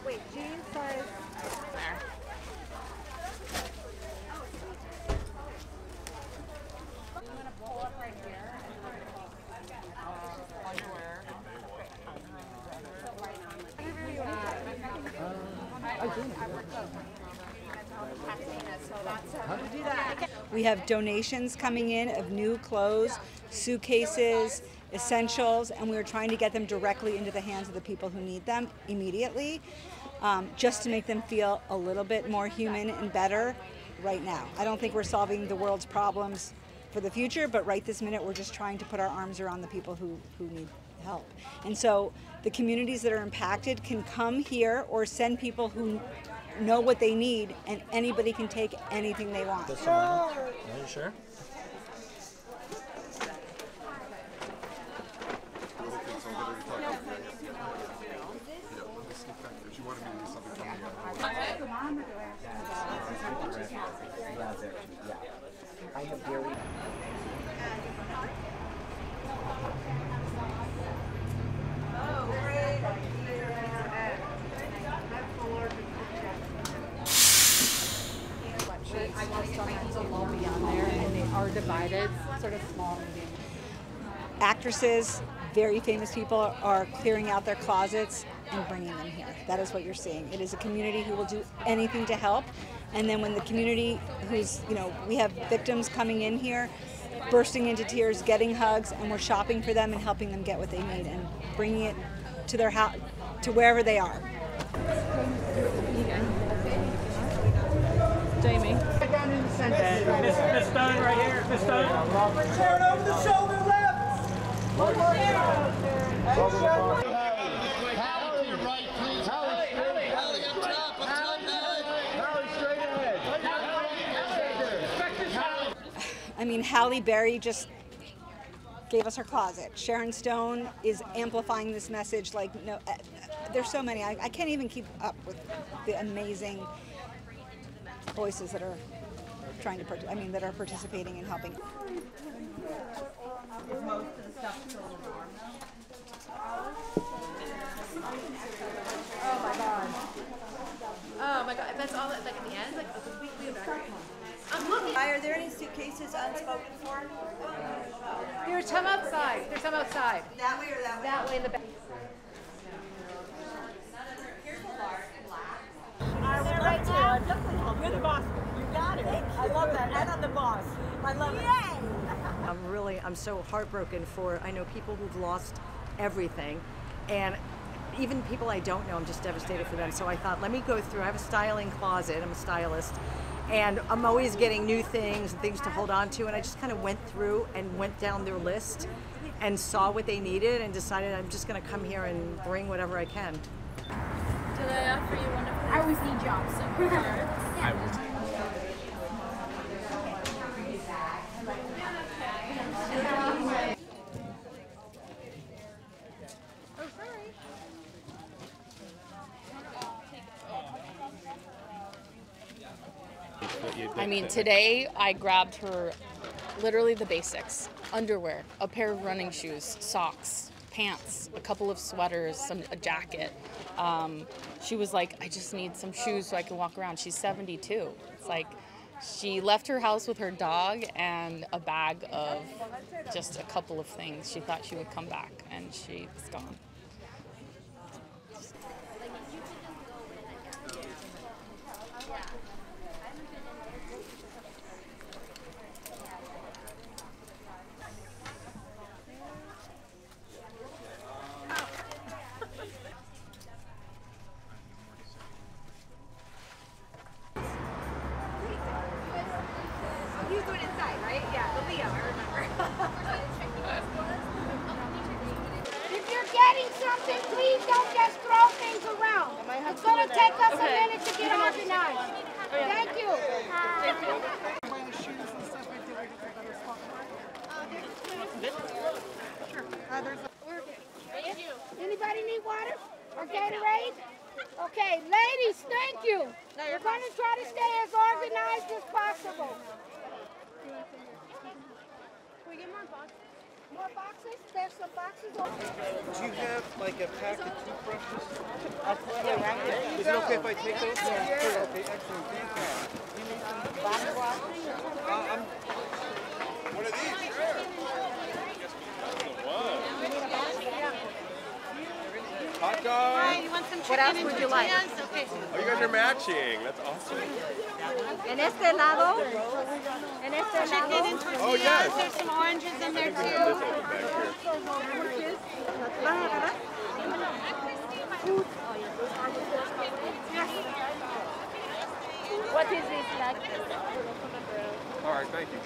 Wait, jean size. There. I'm gonna pull up right here. Underwear. We have donations coming in of new clothes, suitcases, essentials, and we are trying to get them directly into the hands of the people who need them immediately, just to make them feel a little bit more human and better right now. I don't think we're solving the world's problems for the future, but right this minute we're just trying to put our arms around the people who need help. And so the communities that are impacted can come here or send people who know what they need, and anybody can take anything they want. Are you sure? I have very Are divided, sort of small. Actresses, very famous people are clearing out their closets and bringing them here. That is what you're seeing. It is a community who will do anything to help. And then when the community who's, we have victims coming in here, bursting into tears, getting hugs, and we're shopping for them and helping them get what they need and bringing it to their house, to wherever they are. Jamie. Miss Stone right here. Miss Stone. Sharon over the shoulder left. One more Sharon. Halle to your right, please. Halle up top, Halle straight ahead. I mean, Halle Berry just gave us her closet. Sharon Stone is amplifying this message like no. There's so many. I can't even keep up with the amazing voices that are trying to, that are participating and helping. Most of the stuff still warm. Oh my god. Oh my god. That's all that, like at the end? Like, we have that. I'm looking. Are there any suitcases unspoken for? There's some outside. There's some outside. That way or that way? That way in the back. Here's a large black. They're right now. You're the boss. You got it. I love that. And I'm the boss. I love it. I'm so heartbroken I know people who've lost everything, and even people I don't know, I'm just devastated for them. So I thought, let me go through. I have a styling closet. I'm a stylist. And I'm always getting new things and things to hold on to. And I just kind of went through and went down their list and saw what they needed and decided I'm just going to come here and bring whatever I can. Did I offer you one of those? I always need jobs, so I will. I mean, today I grabbed her literally the basics: underwear, a pair of running shoes, socks, pants, a couple of sweaters, a jacket. She was like, I just need some shoes so I can walk around. She's 72. It's like she left her house with her dog and a bag of just a couple of things. She thought she would come back, and she was gone. Something, please don't just throw things around. It's going to take us a minute to get organized. Thank you. Anybody need water or Gatorade? Okay, ladies, thank you. We're going to try to stay as organized as possible. Can we get more boxes? More boxes? There's some boxes over Do you have like a pack of toothbrushes? Yeah, right here. Is it okay if I take those? Yeah. Okay, excellent. Thank you. You need some body wash? What are these? Hot dog. You want some What else would you like? Okay. Oh, you guys are matching. That's awesome. En este lado. En este Chicken lado. and tortillas. Oh, yes. There's some oranges in there This too. open back here. What is this like? All right, thank you.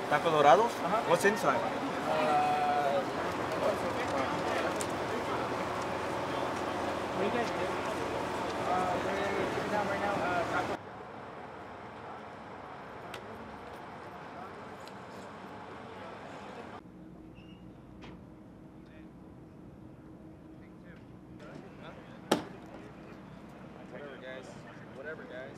Taco dorados? What's inside? Whatever, guys. Whatever, guys.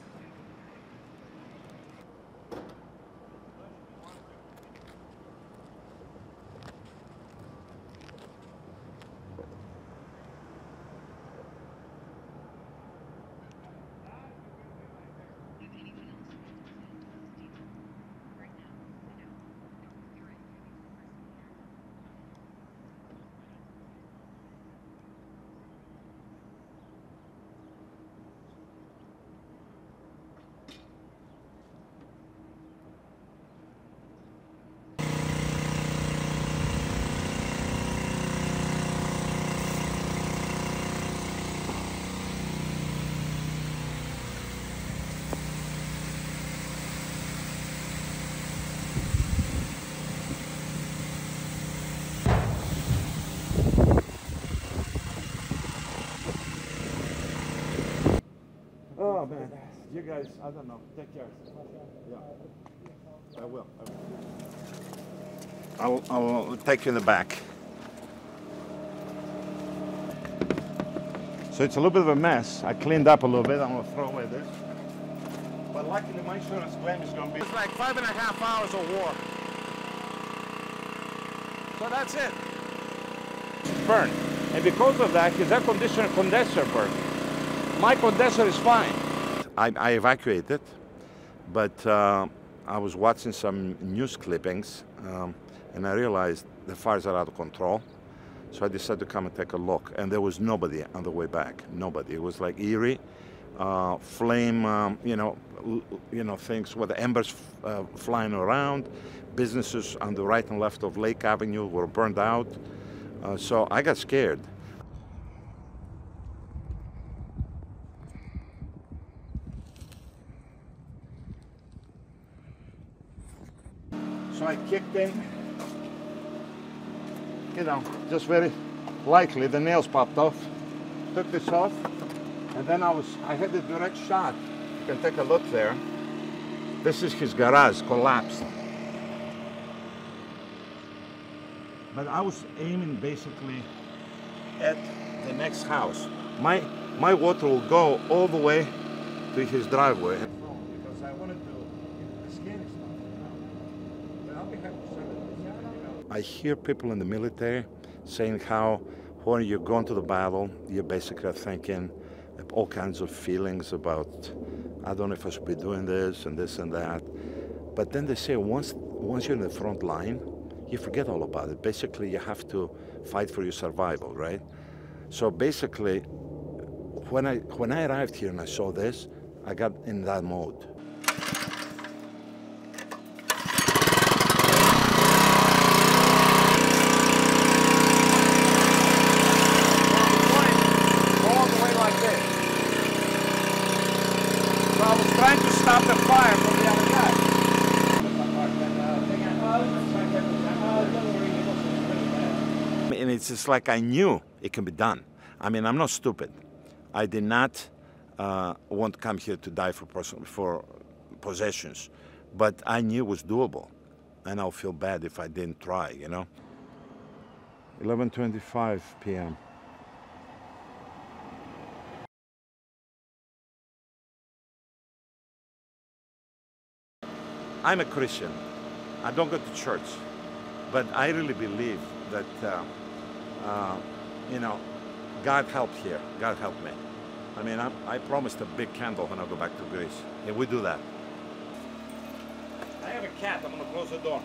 Oh man, you guys, I don't know. Take care. Yeah, I will. I'll take you in the back. So it's a little bit of a mess. I cleaned up a little bit. I'm gonna throw away this. But luckily my insurance claim is gonna be. It's like 5.5 hours of war. So that's it. Burn. And because of that, his air condenser burned. My condenser is fine. I evacuated, but I was watching some news clippings and I realized the fires are out of control. So I decided to come and take a look, and there was nobody on the way back. Nobody. It was like eerie, flame, things with the embers flying around. Businesses on the right and left of Lake Avenue were burned out. So I got scared. So I kicked in, just very lightly, the nails popped off, took this off, and then I had the direct shot. You can take a look there. This is his garage, collapsed. But I was aiming basically at the next house. My water will go all the way to his driveway. Because I wanted to scan stuff. I hear people in the military saying how when you go into the battle, you're basically thinking all kinds of feelings about, I don't know if I should be doing this and that. But then they say once you're in the front line, you forget all about it. Basically, you have to fight for your survival, right? So basically, when I arrived here and I saw this, I got in that mode. Trying to stop the fire from the other guy. And it's just like I knew it can be done. I mean, I'm not stupid. I did not want to come here to die for possessions, but I knew it was doable, and I'll feel bad if I didn't try, 11:25 p.m. I'm a Christian. I don't go to church, but I really believe that, you know, God helped here. God helped me. I mean, I promised a big candle when I go back to Greece. And we do that. I have a cat. I'm going to close the door.